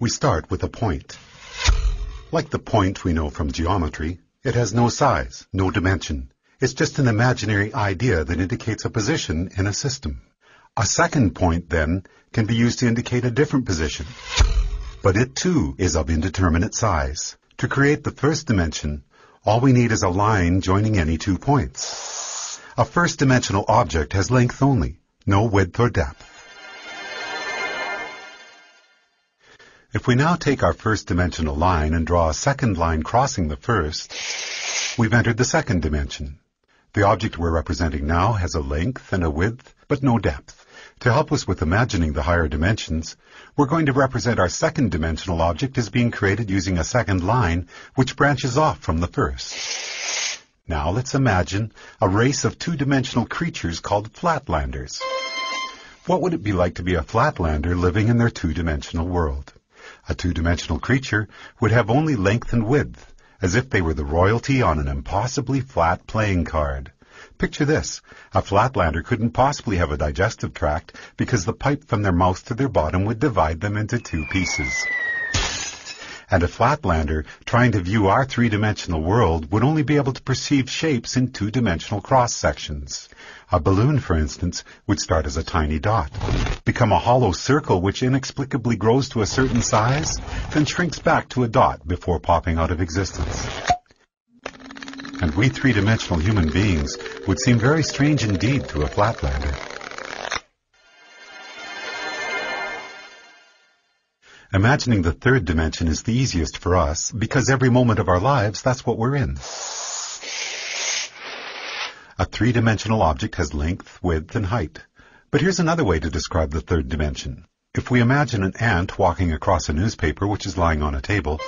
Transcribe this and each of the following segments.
We start with a point. Like the point we know from geometry, it has no size, no dimension. It's just an imaginary idea that indicates a position in a system. A second point, then, can be used to indicate a different position. But it, too, is of indeterminate size. To create the first dimension, all we need is a line joining any 2 points. A first-dimensional object has length only, no width or depth. If we now take our first-dimensional line and draw a second line crossing the first, we've entered the second dimension. The object we're representing now has a length and a width, but no depth. To help us with imagining the higher dimensions, we're going to represent our second-dimensional object as being created using a second line which branches off from the first. Now let's imagine a race of 2-dimensional creatures called Flatlanders. What would it be like to be a Flatlander living in their 2-dimensional world? A 2-dimensional creature would have only length and width, as if they were the royalty on an impossibly flat playing card. Picture this. A Flatlander couldn't possibly have a digestive tract because the pipe from their mouth to their bottom would divide them into 2 pieces. And a Flatlander trying to view our 3-dimensional world would only be able to perceive shapes in 2-dimensional cross-sections. A balloon, for instance, would start as a tiny dot, become a hollow circle which inexplicably grows to a certain size, then shrinks back to a dot before popping out of existence. And we 3-dimensional human beings would seem very strange indeed to a Flatlander. Imagining the third dimension is the easiest for us because every moment of our lives, that's what we're in. A 3-dimensional object has length, width, and height. But here's another way to describe the third dimension. If we imagine an ant walking across a newspaper which is lying on a table,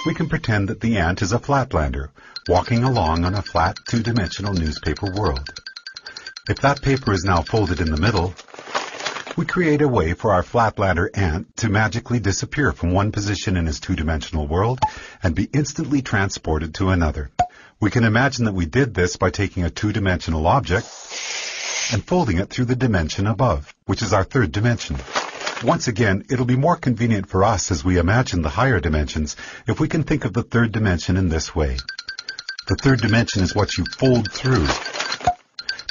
we can pretend that the ant is a Flatlander walking along on a flat 2-dimensional newspaper world. If that paper is now folded in the middle, we create a way for our Flatlander ant to magically disappear from one position in his 2-dimensional world and be instantly transported to another. We can imagine that we did this by taking a 2-dimensional object and folding it through the dimension above, which is our third dimension. Once again, it'll be more convenient for us as we imagine the higher dimensions if we can think of the third dimension in this way. The third dimension is what you fold through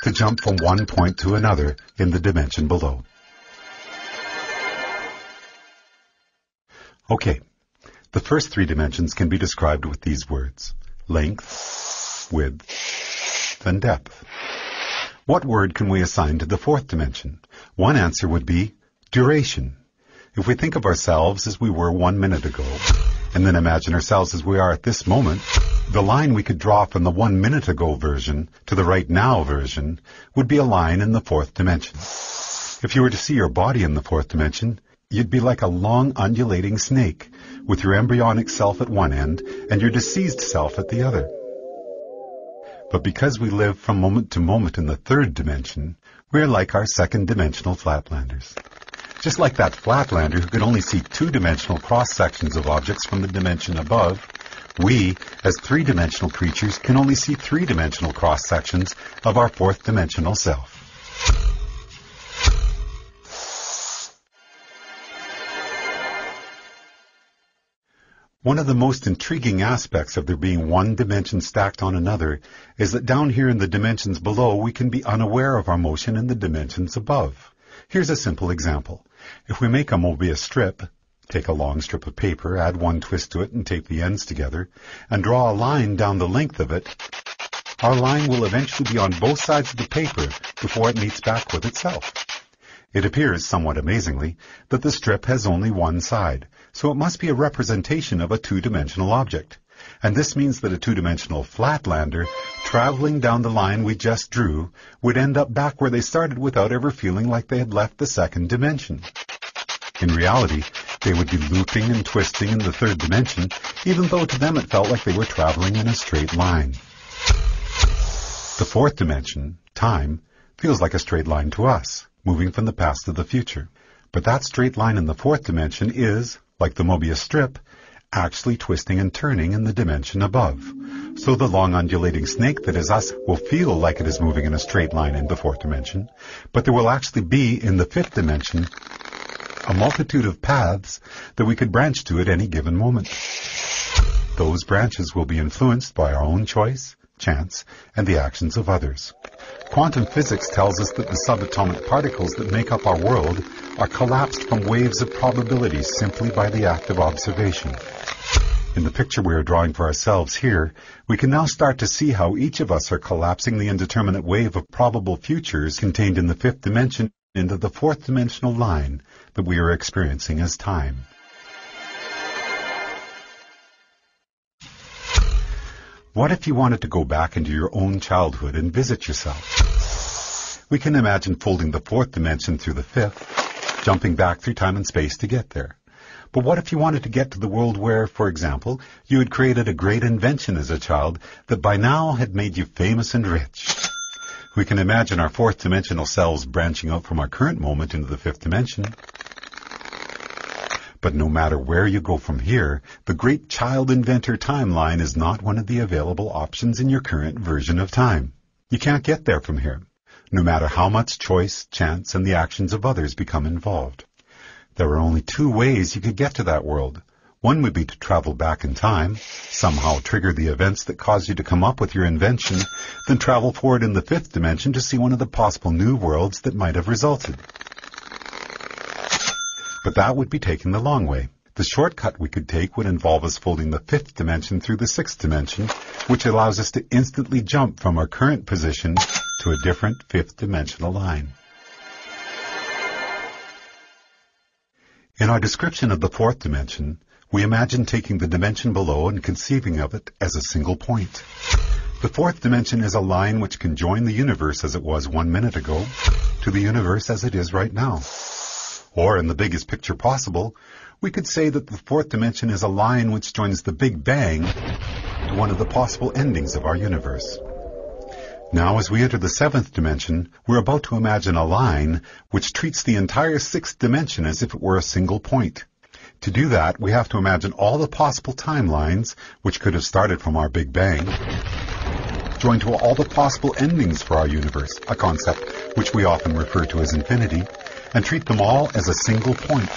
to jump from one point to another in the dimension below. Okay, the first 3 dimensions can be described with these words: length, width, and depth. What word can we assign to the fourth dimension? One answer would be duration. If we think of ourselves as we were 1 minute ago, and then imagine ourselves as we are at this moment, the line we could draw from the 1 minute ago version to the right now version would be a line in the fourth dimension. If you were to see your body in the fourth dimension, you'd be like a long undulating snake, with your embryonic self at one end and your deceased self at the other. But because we live from moment to moment in the third dimension, we're like our second-dimensional Flatlanders. Just like that Flatlander who could only see 2-dimensional cross-sections of objects from the dimension above, we, as 3-dimensional creatures, can only see 3-dimensional cross-sections of our fourth-dimensional self. One of the most intriguing aspects of there being one dimension stacked on another is that down here in the dimensions below we can be unaware of our motion in the dimensions above. Here's a simple example. If we make a Mobius strip, take a long strip of paper, add one twist to it and tape the ends together, and draw a line down the length of it, our line will eventually be on both sides of the paper before it meets back with itself. It appears, somewhat amazingly, that the strip has only one side, so it must be a representation of a 2-dimensional object. And this means that a 2-dimensional Flatlander, traveling down the line we just drew, would end up back where they started without ever feeling like they had left the second dimension. In reality, they would be looping and twisting in the third dimension, even though to them it felt like they were traveling in a straight line. The fourth dimension, time, feels like a straight line to us, moving from the past to the future. But that straight line in the fourth dimension is, like the Mobius strip, actually twisting and turning in the dimension above. So the long undulating snake that is us will feel like it is moving in a straight line in the fourth dimension, but there will actually be, in the fifth dimension, a multitude of paths that we could branch to at any given moment. Those branches will be influenced by our own choice, chance, and the actions of others. Quantum physics tells us that the subatomic particles that make up our world are collapsed from waves of probability simply by the act of observation. In the picture we are drawing for ourselves here, we can now start to see how each of us are collapsing the indeterminate wave of probable futures contained in the fifth dimension into the fourth dimensional line that we are experiencing as time. What if you wanted to go back into your own childhood and visit yourself? We can imagine folding the fourth dimension through the fifth, jumping back through time and space to get there. But what if you wanted to get to the world where, for example, you had created a great invention as a child that by now had made you famous and rich? We can imagine our fourth dimensional selves branching out from our current moment into the fifth dimension. But no matter where you go from here, the great child inventor timeline is not one of the available options in your current version of time. You can't get there from here, no matter how much choice, chance, and the actions of others become involved. There are only two ways you could get to that world. One would be to travel back in time, somehow trigger the events that caused you to come up with your invention, then travel forward in the fifth dimension to see one of the possible new worlds that might have resulted. But that would be taking the long way. The shortcut we could take would involve us folding the fifth dimension through the sixth dimension, which allows us to instantly jump from our current position to a different fifth dimensional line. In our description of the fourth dimension, we imagine taking the dimension below and conceiving of it as a single point. The fourth dimension is a line which can join the universe as it was 1 minute ago to the universe as it is right now. Or, in the biggest picture possible, we could say that the fourth dimension is a line which joins the Big Bang to one of the possible endings of our universe. Now, as we enter the seventh dimension, we're about to imagine a line which treats the entire sixth dimension as if it were a single point. To do that, we have to imagine all the possible timelines, which could have started from our Big Bang, joined to all the possible endings for our universe, a concept which we often refer to as infinity, and treat them all as a single point.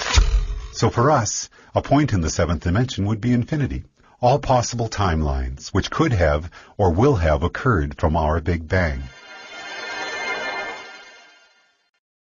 So for us, a point in the seventh dimension would be infinity. All possible timelines which could have or will have occurred from our Big Bang.